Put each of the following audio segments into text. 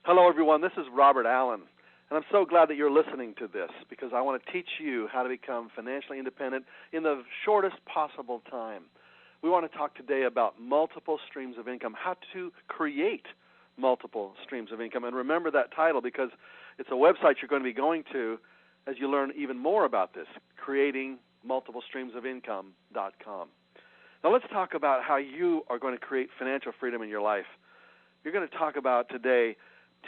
Hello, everyone. This is Robert Allen, and I'm so glad that you're listening to this because I want to teach you how to become financially independent in the shortest possible time. We want to talk today about multiple streams of income, how to create multiple streams of income. And remember that title because it's a website you're going to be going to as you learn even more about this, creatingmultiplestreamsofincome.com. Now let's talk about how you are going to create financial freedom in your life. You're going to talk about today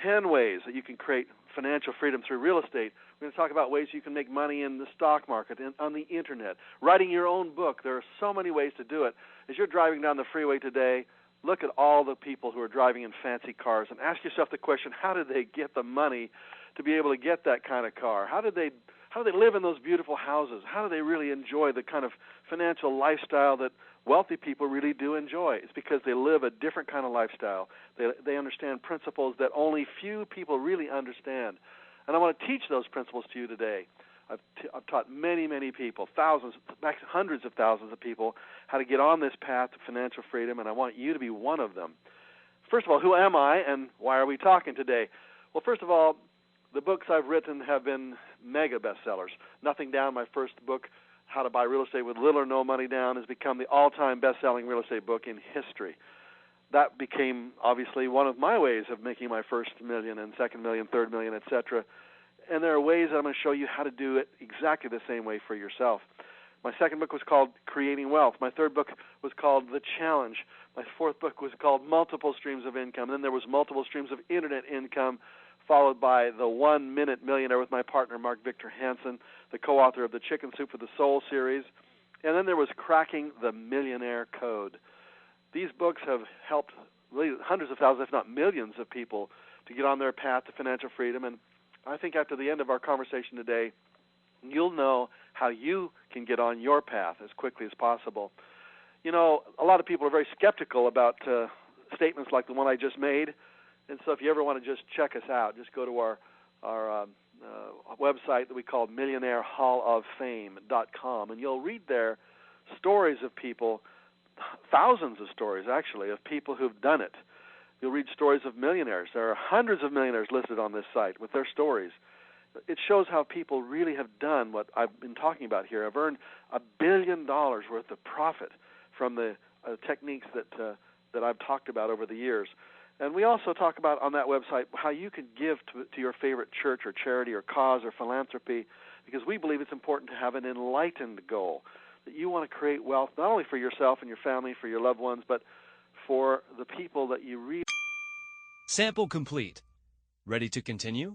10 ways that you can create financial freedom through real estate. We're going to talk about ways you can make money in the stock market and on the internet, writing your own book. There are so many ways to do it. As you're driving down the freeway today, look at all the people who are driving in fancy cars and ask yourself the question, how did they get the money to be able to get that kind of car? How do they live in those beautiful houses? How do they really enjoy the kind of financial lifestyle that wealthy people really do enjoy? It's because they live a different kind of lifestyle. They understand principles that only few people really understand. And I want to teach those principles to you today. I've taught many, many people, thousands, hundreds of thousands of people, how to get on this path to financial freedom, and I want you to be one of them. First of all, who am I and why are we talking today? Well, first of all, the books I've written have been mega bestsellers. Nothing Down, my first book, How to Buy Real Estate with Little or No Money Down, has become the all-time best-selling real estate book in history. That became, obviously, one of my ways of making my first million and second million, third million, etc. And there are ways that I'm going to show you how to do it exactly the same way for yourself. My second book was called Creating Wealth. My third book was called The Challenge. My fourth book was called Multiple Streams of Income. And then there was Multiple Streams of Internet Income, followed by The 1 Minute Millionaire with my partner, Mark Victor Hansen, the co-author of the Chicken Soup for the Soul series. And then there was Cracking the Millionaire Code. These books have helped really hundreds of thousands, if not millions of people to get on their path to financial freedom. And I think after the end of our conversation today, you'll know how you can get on your path as quickly as possible. You know, a lot of people are very skeptical about statements like the one I just made. And so if you ever want to just check us out, just go to our website that we call MillionaireHallOfFame.com, and you'll read there stories of people, thousands of stories actually, of people who've done it. You'll read stories of millionaires. There are hundreds of millionaires listed on this site with their stories. It shows how people really have done what I've been talking about here. I've earned $1 billion worth of profit from the techniques that I've talked about over the years. And we also talk about on that website how you can give to your favorite church or charity or cause or philanthropy, because we believe it's important to have an enlightened goal, that you want to create wealth not only for yourself and your family, for your loved ones, but for the people that you really... Sample complete. Ready to continue?